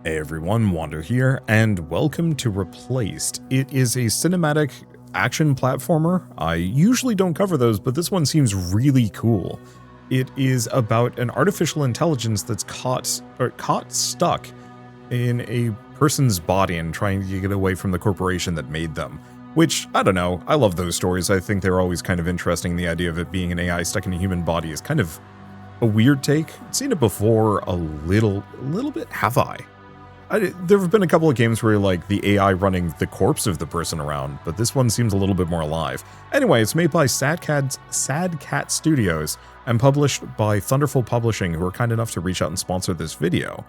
Hey everyone, Wander here, and welcome to Replaced. It is a cinematic action platformer. I usually don't cover those, but this one seems really cool. It is about an artificial intelligence that's caught stuck in a person's body and trying to get away from the corporation that made them. Which, I don't know, I love those stories. I think they're always kind of interesting. The idea of it being an AI stuck in a human body is kind of a weird take. I've seen it before a little bit, have I? There have been a couple of games where like the AI running the corpse of the person around, but this one seems a little bit more alive. Anyway, it's made by Sad Cat Studios and published by Thunderful Publishing, who are kind enough to reach out and sponsor this video.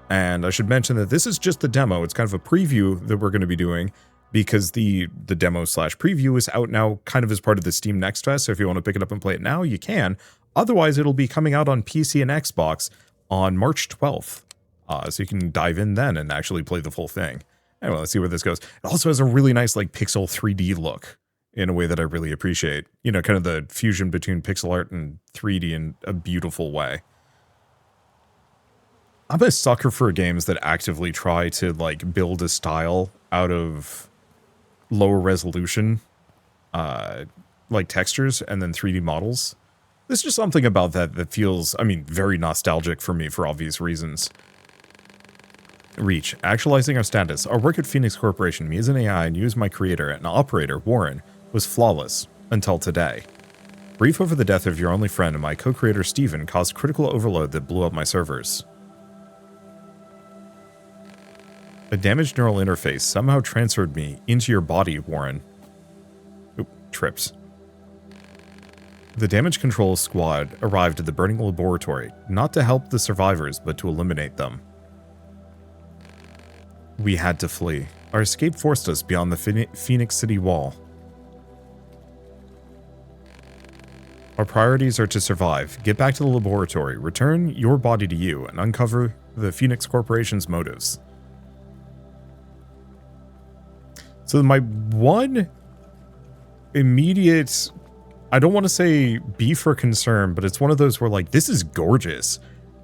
And I should mention that this is just the demo. It's kind of a preview that we're going to be doing because the demo/preview is out now kind of as part of the Steam Next Fest. So if you want to pick it up and play it now, you can. Otherwise, it'll be coming out on PC and Xbox on March 12th. So you can dive in then and actually play the full thing. Anyway, let's see where this goes. It also has a really nice like pixel 3D look in a way that I really appreciate. You know, kind of the fusion between pixel art and 3D in a beautiful way. I'm a sucker for games that actively try to like build a style out of lower resolution like textures and then 3D models. There's just something about that feels, I mean, very nostalgic for me for obvious reasons. R.E.A.H. Actualizing our status. Our work at Phoenix Corporation, me as an AI and you as my creator and operator, Warren, was flawless until today. Brief over the death of your only friend and my co-creator Steven caused critical overload that blew up my servers. A damaged neural interface somehow transferred me into your body, Warren. Oop, trips. The damage control squad arrived at the burning laboratory, not to help the survivors, but to eliminate them. We had to flee. Our escape forced us beyond the Phoenix City wall. Our priorities are to survive, get back to the laboratory, return your body to you, and uncover the Phoenix Corporation's motives. So my one immediate, I don't want to say beef or concern, but it's one of those where like, this is gorgeous.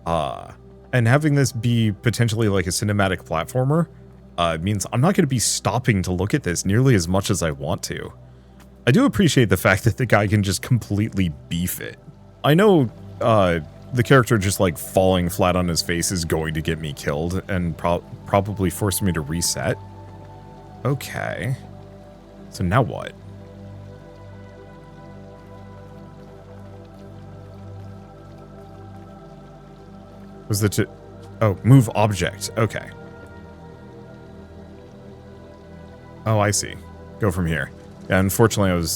And having this be potentially like a cinematic platformer means I'm not going to be stopping to look at this nearly as much as I want to. I do appreciate the fact that the guy can just completely beef it. I know the character just like falling flat on his face is going to get me killed and probably force me to reset. Okay. So now what? Was the oh, move object. Okay. Oh, I see. Go from here. Yeah, unfortunately,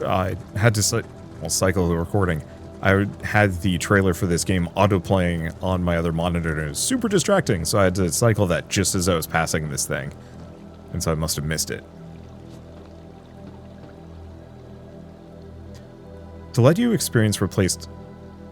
I had to cycle the recording. I had the trailer for this game auto-playing on my other monitor, and it was super distracting, so I had to cycle that just as I was passing this thing. And so I must have missed it. To let you experience replaced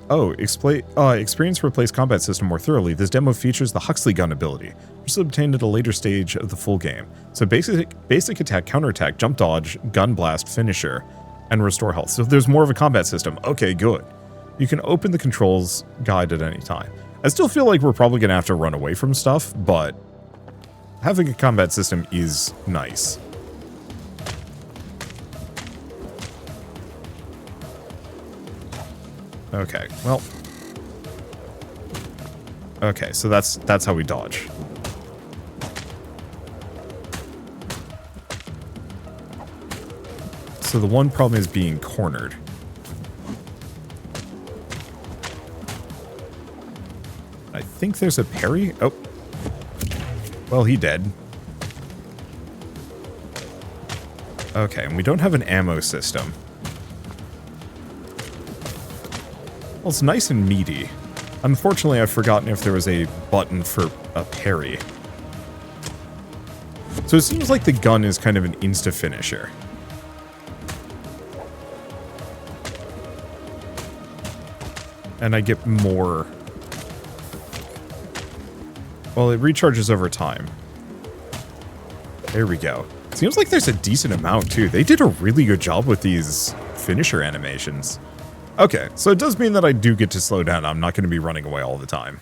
combat system more thoroughly, this demo features the Huxley gun ability, which is obtained at a later stage of the full game. So basic attack, counterattack, jump dodge, gun blast, finisher, and restore health. So there's more of a combat system. Okay, good. You can open the controls guide at any time. I still feel like we're probably going to have to run away from stuff, but having a combat system is nice. Okay, well. Okay, so that's how we dodge. So the one problem is being cornered. I think there's a parry. Oh. Well, he dead. Okay, and we don't have an ammo system. Well, it's nice and meaty. Unfortunately, I've forgotten if there was a button for a parry. So it seems like the gun is kind of an insta-finisher. And I get more. Well, it recharges over time. There we go. Seems like there's a decent amount, too. They did a really good job with these finisher animations. Okay, so it does mean that I do get to slow down. I'm not going to be running away all the time.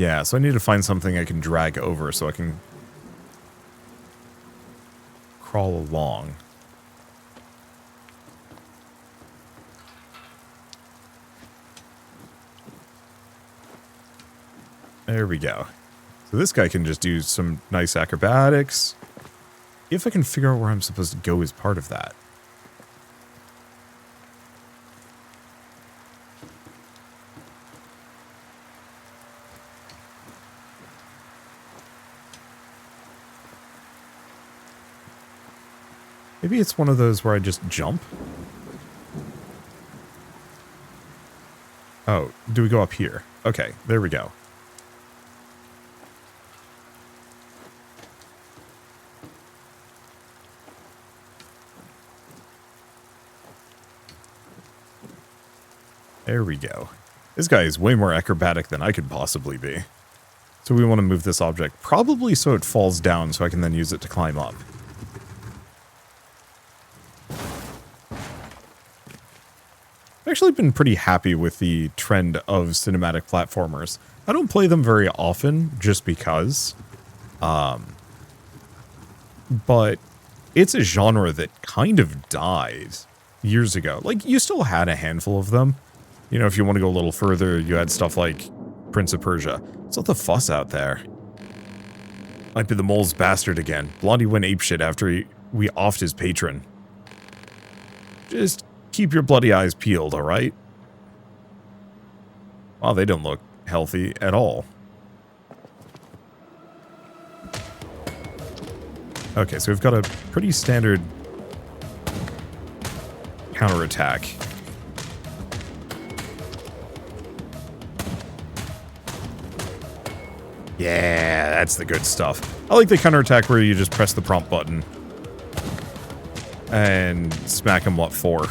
Yeah, so I need to find something I can drag over so I can crawl along. There we go. So this guy can just do some nice acrobatics. If I can figure out where I'm supposed to go as part of that. Maybe it's one of those where I just jump. Oh, do we go up here? Okay, there we go. There we go. This guy is way more acrobatic than I could possibly be. So we want to move this object, probably so it falls down so I can then use it to climb up. I've actually been pretty happy with the trend of cinematic platformers. I don't play them very often just because. But it's a genre that kind of died years ago. Like, you still had a handful of them. You know, if you want to go a little further, you had stuff like Prince of Persia. What's all the fuss out there? Might be the mole's bastard again. Blondie went apeshit after we offed his patron. Just keep your bloody eyes peeled, alright? Wow, they don't look healthy at all. Okay, so we've got a pretty standard counterattack. Yeah, that's the good stuff. I like the counterattack where you just press the prompt button and smack him what for.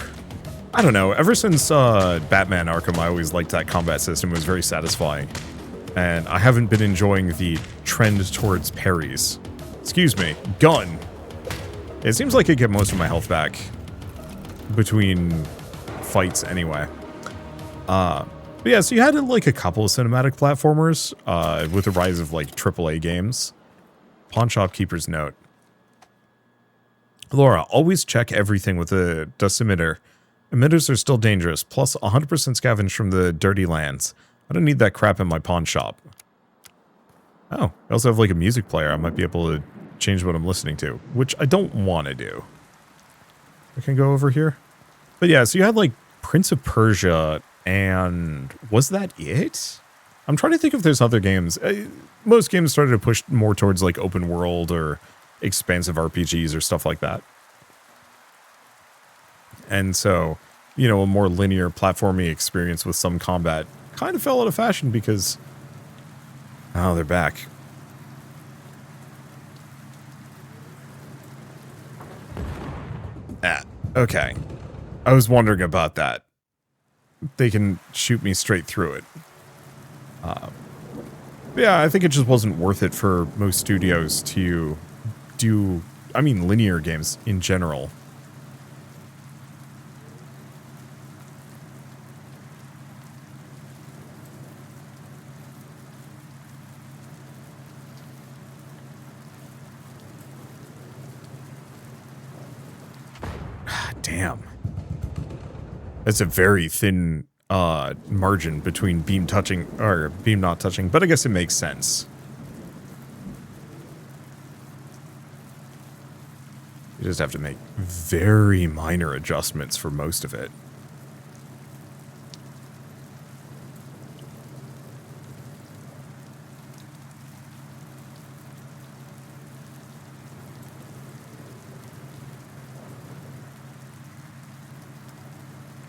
I don't know, ever since Batman Arkham, I always liked that combat system. It was very satisfying. And I haven't been enjoying the trend towards parries. Excuse me, gun! It seems like I get most of my health back between fights anyway. But yeah, so you had like a couple of cinematic platformers with the rise of like AAA games. Pawn Shopkeeper's Note. Laura, always check everything with a dosimeter. Emitters are still dangerous, plus 100% scavenge from the dirty lands. I don't need that crap in my pawn shop. Oh, I also have like a music player. I might be able to change what I'm listening to, which I don't want to do. I can go over here. But yeah, so you had like Prince of Persia, and was that it? I'm trying to think if there's other games. Most games started to push more towards like open world or expansive RPGs or stuff like that. And so, you know, a more linear platforming experience with some combat kind of fell out of fashion because... Oh, they're back. Ah, okay. I was wondering about that. They can shoot me straight through it. Yeah, I think it just wasn't worth it for most studios to do, I mean, linear games in general. Damn. That's a very thin margin between beam touching or beam not touching, but I guess it makes sense. You just have to make very minor adjustments for most of it.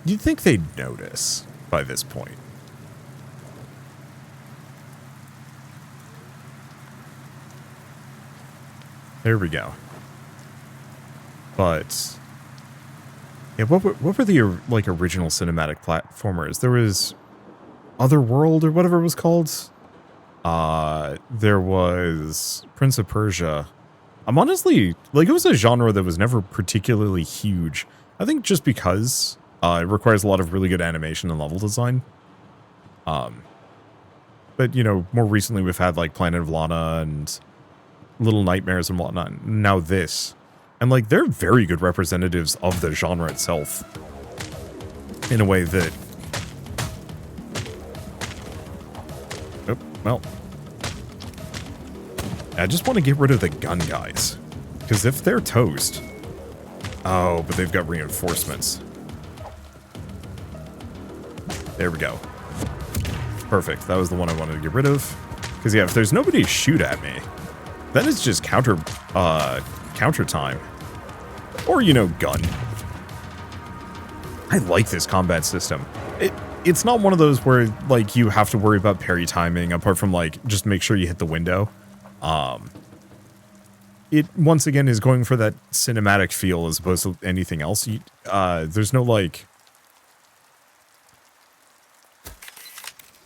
You'd think they'd notice by this point. There we go. But yeah, what were the like original cinematic platformers? There was Otherworld or whatever it was called. There was Prince of Persia. I'm honestly like, it was a genre that was never particularly huge. I think just because it requires a lot of really good animation and level design. But But, you know, more recently we've had, like, Planet of Lana and Little Nightmares and whatnot. Now this. And, like, they're very good representatives of the genre itself. In a way that... Oh, well... I just want to get rid of the gun guys. Because if they're toast... Oh, but they've got reinforcements. There we go. Perfect. That was the one I wanted to get rid of. Because, yeah, if there's nobody to shoot at me, then it's just counter time. Or, you know, gun. I like this combat system. It's not one of those where, like, you have to worry about parry timing, apart from, like, just make sure you hit the window. It, once again, is going for that cinematic feel as opposed to anything else. There's no, like...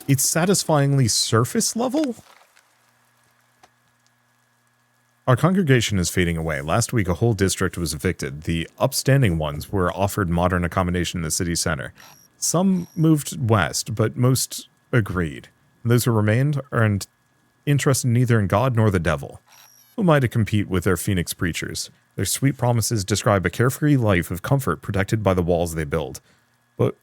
It's satisfyingly surface level? Our congregation is fading away. Last week, a whole district was evicted. The upstanding ones were offered modern accommodation in the city center. Some moved west, but most agreed. Those who remained aren't interested neither in God nor the devil. Who am I to compete with their phoenix preachers? Their sweet promises describe a carefree life of comfort protected by the walls they build. But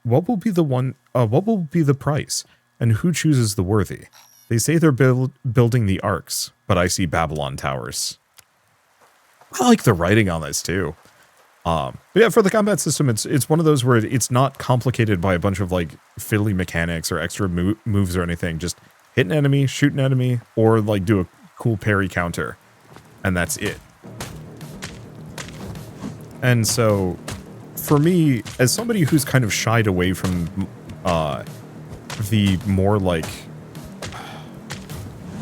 what will be the price? And who chooses the worthy? They say they're building the arcs, but I see Babylon towers. I like the writing on this too. But yeah, for the combat system, it's one of those where it's not complicated by a bunch of like fiddly mechanics or extra moves or anything. Just hit an enemy, shoot an enemy, or like do a cool parry counter, and that's it. And so, for me, as somebody who's kind of shied away from the more like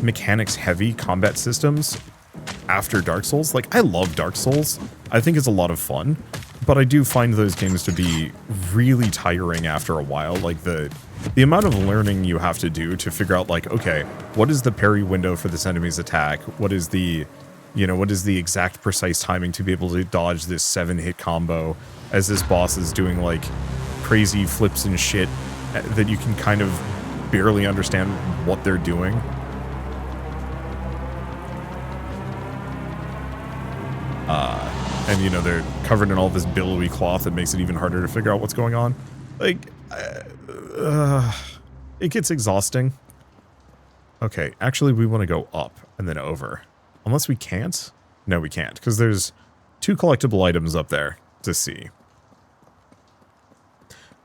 mechanics-heavy combat systems after Dark Souls, like I love Dark Souls. I think it's a lot of fun, but I do find those games to be really tiring after a while. Like the amount of learning you have to do to figure out, like, okay, what is the parry window for this enemy's attack? What is the, you know, what is the exact precise timing to be able to dodge this 7-hit combo as this boss is doing, like, crazy flips and shit that you can kind of barely understand what they're doing. And, you know, they're covered in all this billowy cloth that makes it even harder to figure out what's going on. Like, it gets exhausting. Okay, actually, we want to go up and then over. Unless we can't? No, we can't, because there's 2 collectible items up there to see.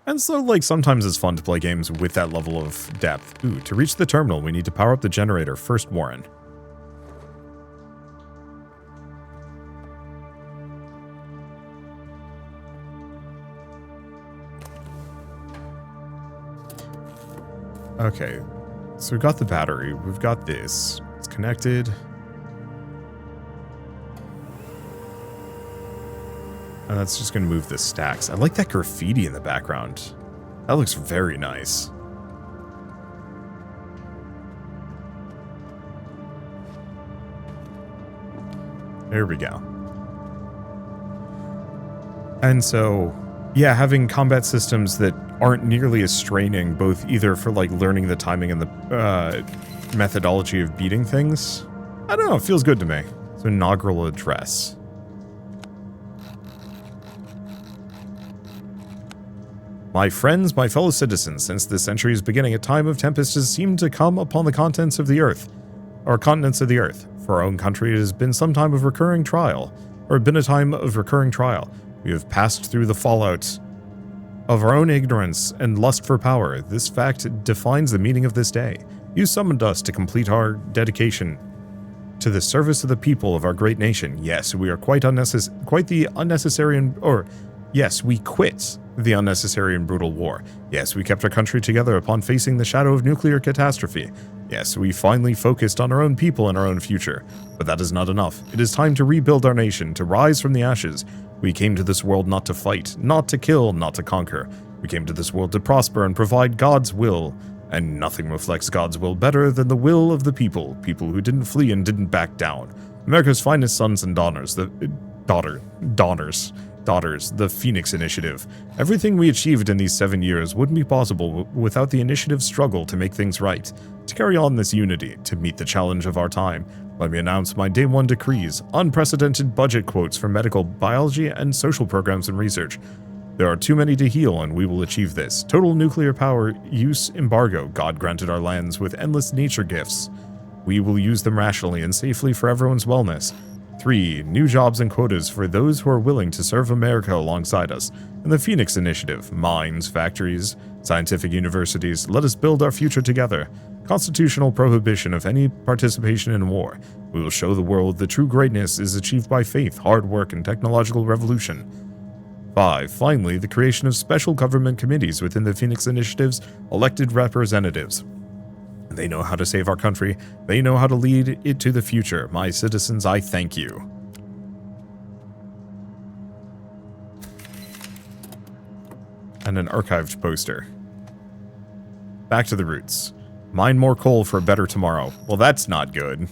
And so, like, sometimes it's fun to play games with that level of depth. Ooh, to reach the terminal, we need to power up the generator. First, Warren. Okay, so we've got the battery, we've got this, it's connected. And that's just going to move the stacks. I like that graffiti in the background. That looks very nice. There we go. And so, yeah, having combat systems that aren't nearly as straining, both either for like learning the timing and the methodology of beating things. I don't know, it feels good to me. So inaugural address. My friends, my fellow citizens, since this century's beginning, a time of tempest has seemed to come upon the contents of the earth, or continents of the earth. For our own country, it has been some time of recurring trial, or been a time of recurring trial. We have passed through the fallout of our own ignorance and lust for power. This fact defines the meaning of this day. You summoned us to complete our dedication to the service of the people of our great nation. Yes, we are quite the unnecessary yes, we quit the unnecessary and brutal war. Yes, we kept our country together upon facing the shadow of nuclear catastrophe. Yes, we finally focused on our own people and our own future. But that is not enough. It is time to rebuild our nation, to rise from the ashes. We came to this world not to fight, not to kill, not to conquer. We came to this world to prosper and provide God's will. And nothing reflects God's will better than the will of the people who didn't flee and didn't back down. America's finest sons and daughters, the daughters, the Phoenix Initiative. Everything we achieved in these 7 years wouldn't be possible without the initiative's struggle to make things right. To carry on this unity, to meet the challenge of our time, let me announce my Day 1 decrees, unprecedented budget quotes for medical, biology, and social programs and research. There are too many to heal, and we will achieve this. Total nuclear power use embargo. God granted our lands with endless nature gifts. We will use them rationally and safely for everyone's wellness. 3. New jobs and quotas for those who are willing to serve America alongside us. And the Phoenix Initiative. Mines, factories, scientific universities. Let us build our future together. Constitutional prohibition of any participation in war. We will show the world that true greatness is achieved by faith, hard work, and technological revolution. 5. Finally, the creation of special government committees within the Phoenix Initiative's elected representatives. They know how to save our country. They know how to lead it to the future. My citizens, I thank you. And an archived poster. Back to the roots. Mine more coal for a better tomorrow. Well, that's not good.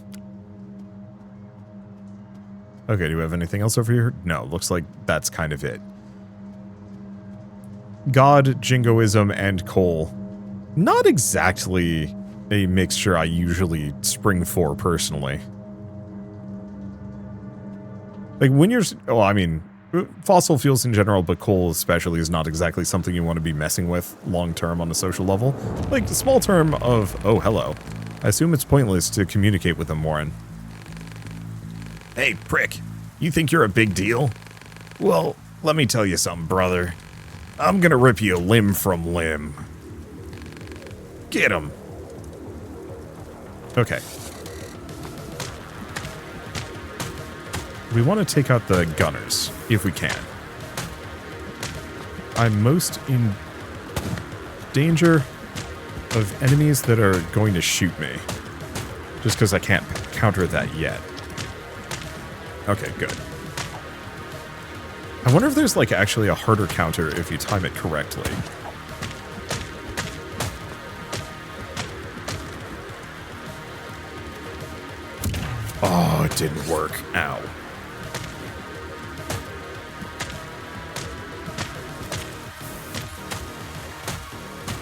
Okay, do we have anything else over here? No, looks like that's kind of it. God, jingoism, and coal. Not exactly a mixture I usually spring for, personally. Like, when you're... Oh, I mean, fossil fuels in general, but coal especially is not exactly something you want to be messing with long-term on a social level. Like, the small term of, oh, hello. I assume it's pointless to communicate with them, Warren. Hey, prick. You think you're a big deal? Well, let me tell you something, brother. I'm gonna rip you limb from limb. Get him. Okay. We want to take out the gunners, if we can. I'm most in danger of enemies that are going to shoot me. Just because I can't counter that yet. Okay, good. I wonder if there's, like, actually a harder counter if you time it correctly. Oh, it didn't work. Ow.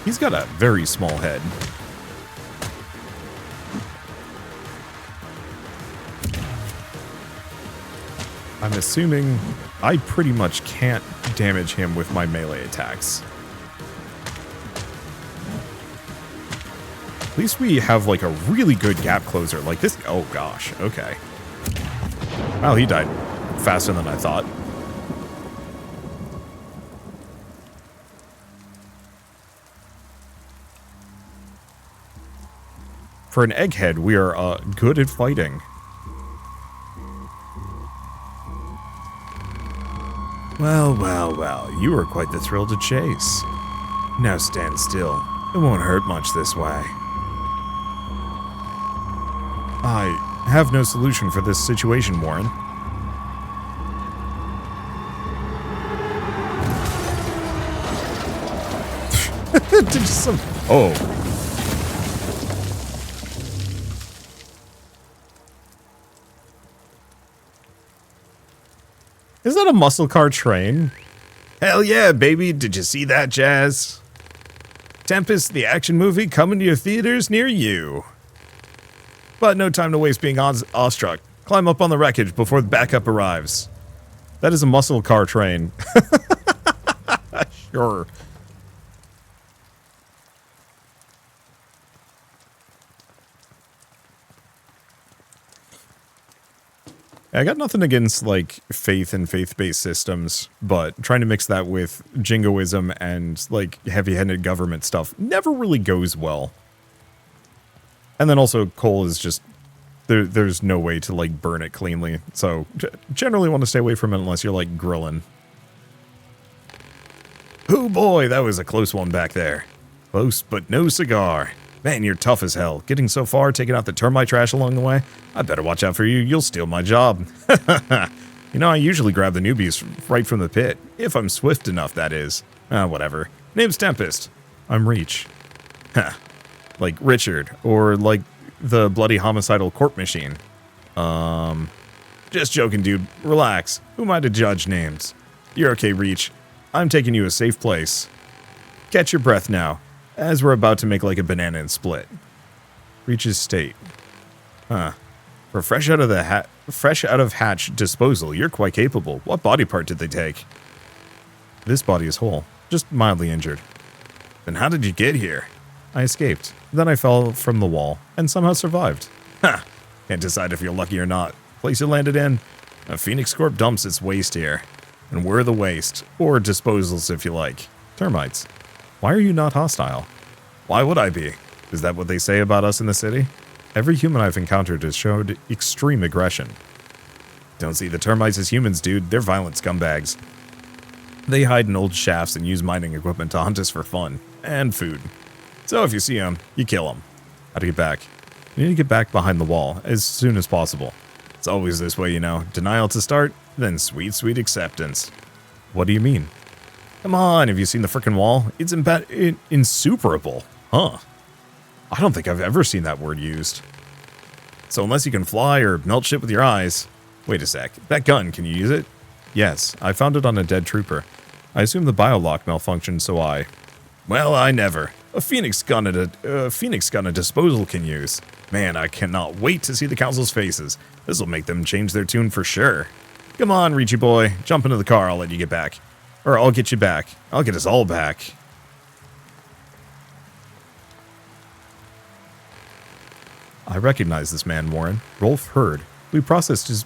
He's got a very small head. I'm assuming I pretty much can't damage him with my melee attacks. At least we have, like, a really good gap closer. Like this... Oh, gosh. Okay. Well, he died faster than I thought. For an egghead, we are good at fighting. Well, well, well, you were quite the thrill to chase. Now stand still. It won't hurt much this way. I have no solution for this situation, Warren. Just some... Oh. Is that a muscle car train? Hell yeah, baby. Did you see that, Jazz? Tempest, the action movie, coming to your theaters near you. But no time to waste being awestruck. Climb up on the wreckage before the backup arrives. That is a muscle car train. Sure. I got nothing against, like, faith and faith-based systems, but trying to mix that with jingoism and, like, heavy-handed government stuff never really goes well. And then also, coal is just... There's no way to, like, burn it cleanly, so generally want to stay away from it unless you're, like, grilling. Oh boy, that was a close one back there. Close, but no cigar. Man, you're tough as hell. Getting so far, taking out the termite trash along the way? I better watch out for you, you'll steal my job. You know, I usually grab the newbies right from the pit. If I'm swift enough, that is. Whatever. Name's Tempest. I'm R.E.A.H. Like Richard, or like the bloody homicidal court machine. Just joking, dude. Relax. Who am I to judge names? You're okay, Reach. I'm taking you to a safe place. Catch your breath now, as we're about to make like a banana and split. Reach's state. Huh. For fresh out of hatch disposal, you're quite capable. What body part did they take? This body is whole, just mildly injured. Then how did you get here? I escaped. Then I fell from the wall, and somehow survived. Ha! Can't decide if you're lucky or not. Place you landed in? A Phoenix Corp dumps its waste here. And we're the waste. Or disposals if you like. Termites. Why are you not hostile? Why would I be? Is that what they say about us in the city? Every human I've encountered has showed extreme aggression. Don't see the termites as humans, dude. They're violent scumbags. They hide in old shafts and use mining equipment to hunt us for fun. And food. So if you see them, you kill them. How to get back? You need to get back behind the wall as soon as possible. It's always this way, you know. Denial to start, then sweet, sweet acceptance. What do you mean? Come on, have you seen the frickin' wall? It's insuperable. Huh. I don't think I've ever seen that word used. So unless you can fly or melt shit with your eyes... Wait a sec. That gun, can you use it? Yes, I found it on a dead trooper. I assume the biolock malfunctioned, so I... Well, I never. A Phoenix gun a disposal can use. Man, I cannot wait to see the council's faces. This'll make them change their tune for sure. Come on, Reachy boy. Jump into the car, I'll let you get back. Or I'll get you back. I'll get us all back. I recognize this man, Warren. Rolf Hurd. We processed his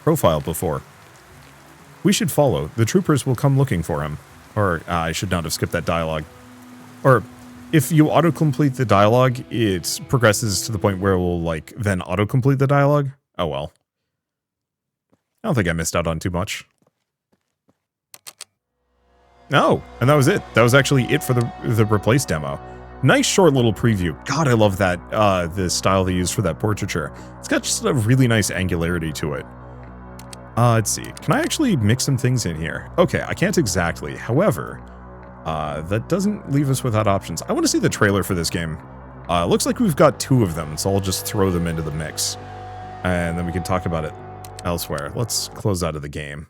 profile before. We should follow. The troopers will come looking for him. Or, I should not have skipped that dialogue. Or, if you autocomplete the dialogue, it progresses to the point where it will, like, then autocomplete the dialogue. Oh well. I don't think I missed out on too much. No, and that was it. That was actually it for the Replace demo. Nice short little preview. God, I love that, the style they use for that portraiture. It's got just a really nice angularity to it. Let's see. Can I actually mix some things in here? Okay, I can't exactly. However, that doesn't leave us without options. I want to see the trailer for this game. Looks like we've got 2 of them, so I'll just throw them into the mix. And then we can talk about it elsewhere. Let's close out of the game.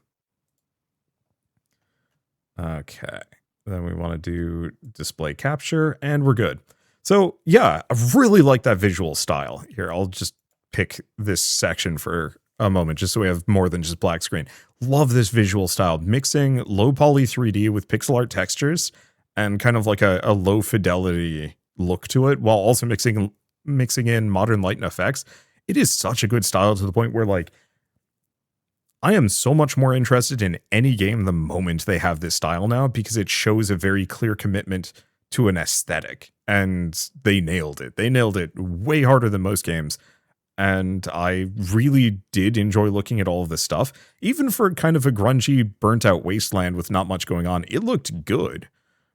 Okay. Then we want to do display capture, and we're good. So, yeah, I really like that visual style. Here, I'll just pick this section for a moment, just so we have more than just black screen. Love this visual style. Mixing low poly 3D with pixel art textures and kind of like a low fidelity look to it, while also mixing in modern light and effects. It is such a good style to the point where, like, I am so much more interested in any game the moment they have this style now, because it shows a very clear commitment to an aesthetic, and they nailed it. They nailed it way harder than most games, and I really did enjoy looking at all of this stuff. Even for kind of a grungy, burnt-out wasteland with not much going on, it looked good,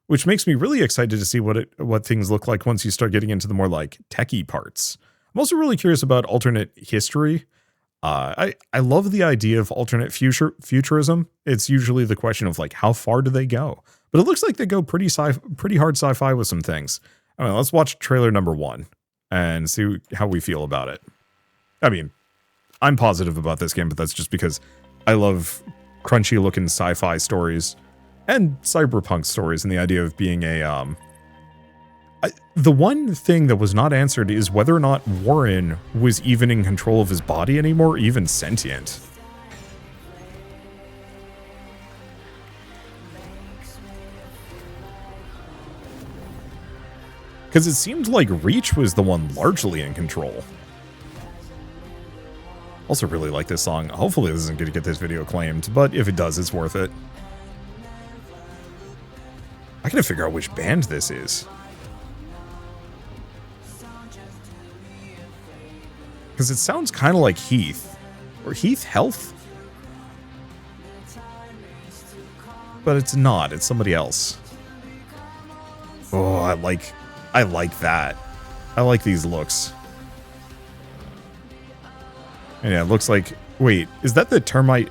which makes me really excited to see what things look like once you start getting into the more, like, techie parts. I'm also really curious about alternate history. I love the idea of alternate futurism. It's usually the question of, like, how far do they go? But it looks like they go pretty hard sci-fi with some things. I mean, let's watch trailer number 1 and see how we feel about it. I mean, I'm positive about this game, but that's just because I love crunchy-looking sci-fi stories and cyberpunk stories, and the idea of being a the one thing that was not answered is whether or not Warren was even in control of his body anymore, even sentient. Because it seemed like R.E.A.H was the one largely in control. Also really like this song. Hopefully this isn't going to get this video claimed, but if it does, it's worth it. I gotta figure out which band this is. Because it sounds kind of like Heath. Or Heath Health? But it's not. It's somebody else. Oh, I like that. I like these looks. And yeah, it looks like... Wait, is that the termite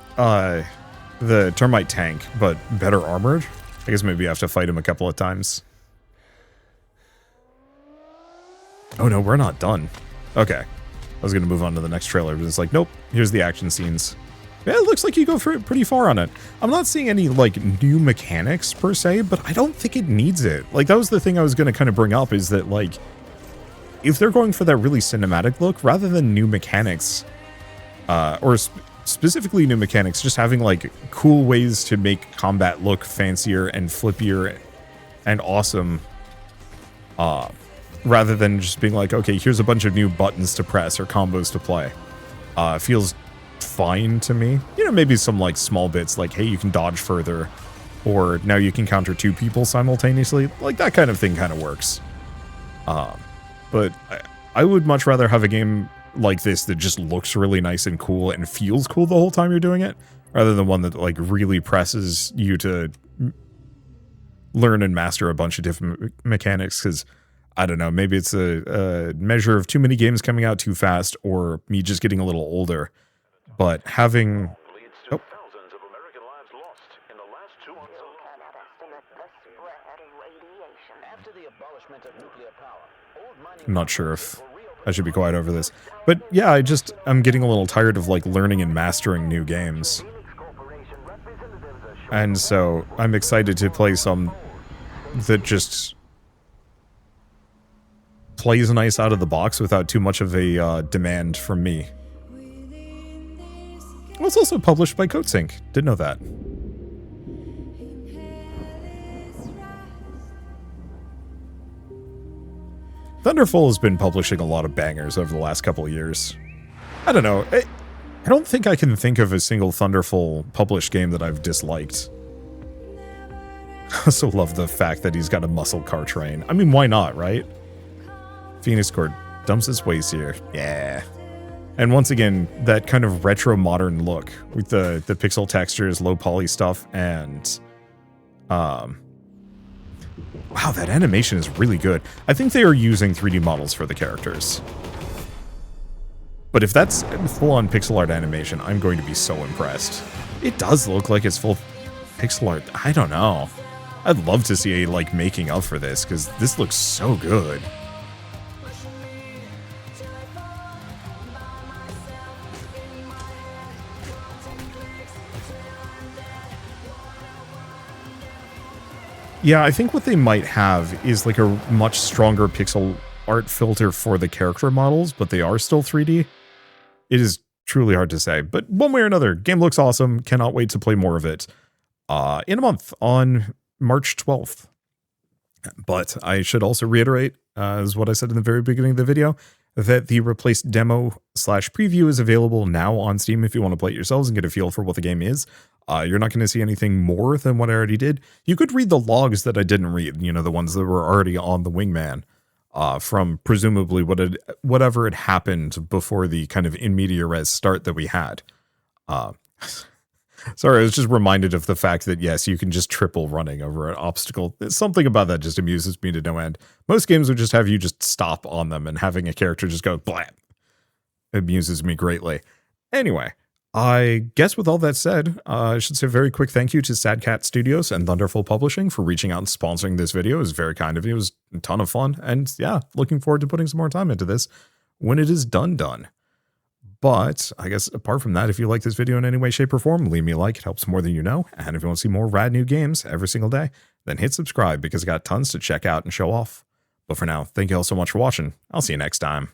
tank, but better armored? I guess maybe I have to fight him a couple of times. Oh no, we're not done. Okay. I was going to move on to the next trailer, but it's like, nope, here's the action scenes. Yeah, it looks like you go for it pretty far on it. I'm not seeing any, like, new mechanics per se, but I don't think it needs it. Like, that was the thing I was going to kind of bring up, is that, like, if they're going for that really cinematic look, rather than new mechanics, specifically new mechanics, just having, like, cool ways to make combat look fancier and flippier and awesome, rather than just being like, okay, here's a bunch of new buttons to press or combos to play. Feels fine to me. You know, maybe some, like, small bits, like, hey, you can dodge further, or now you can counter 2 people simultaneously. Like, that kind of thing kind of works. But I would much rather have a game like this that just looks really nice and cool and feels cool the whole time you're doing it, rather than one that, like, really presses you to learn and master a bunch of different mechanics, because, I don't know, maybe it's a measure of too many games coming out too fast, or me just getting a little older. But having... Oh. I'm not sure if I should be quiet over this. But yeah, I'm getting a little tired of, like, learning and mastering new games. And so I'm excited to play some that just plays nice out of the box without too much of a demand from me. Well, it's also published by CodeSync. Didn't know that. Thunderful has been publishing a lot of bangers over the last couple of years. I don't know. I don't think I can think of a single Thunderful published game that I've disliked. I also love the fact that he's got a muscle car train. I mean, why not, right? Phoenix Court dumps his waist here. Yeah. And once again, that kind of retro modern look with the pixel textures, low poly stuff, and wow, that animation is really good. I think they are using 3D models for the characters. But if that's full-on pixel art animation, I'm going to be so impressed. It does look like it's full pixel art. I don't know. I'd love to see a, like, making up for this, because this looks so good. Yeah, I think what they might have is, like, a much stronger pixel art filter for the character models, but they are still 3D. It is truly hard to say, but one way or another, game looks awesome. Cannot wait to play more of it in a month on March 12th. But I should also reiterate, as what I said in the very beginning of the video, that the replaced demo/preview is available now on Steam if you want to play it yourselves and get a feel for what the game is. You're not going to see anything more than what I already did. You could read the logs that I didn't read, you know, the ones that were already on the Wingman, from presumably whatever had happened before the kind of in media res start that we had. Sorry, I was just reminded of the fact that, yes, you can just triple running over an obstacle. Something about that just amuses me to no end. Most games would just have you just stop on them, and having a character just go blam amuses me greatly. Anyway, I guess with all that said, I should say a very quick thank you to Sad Cat Studios and Thunderful Publishing for reaching out and sponsoring this video. It was very kind of you. It was a ton of fun. And yeah, looking forward to putting some more time into this when it is done. But I guess apart from that, if you like this video in any way, shape, or form, leave me a like. It helps more than you know. And if you want to see more rad new games every single day, then hit subscribe because I got tons to check out and show off. But for now, thank you all so much for watching. I'll see you next time.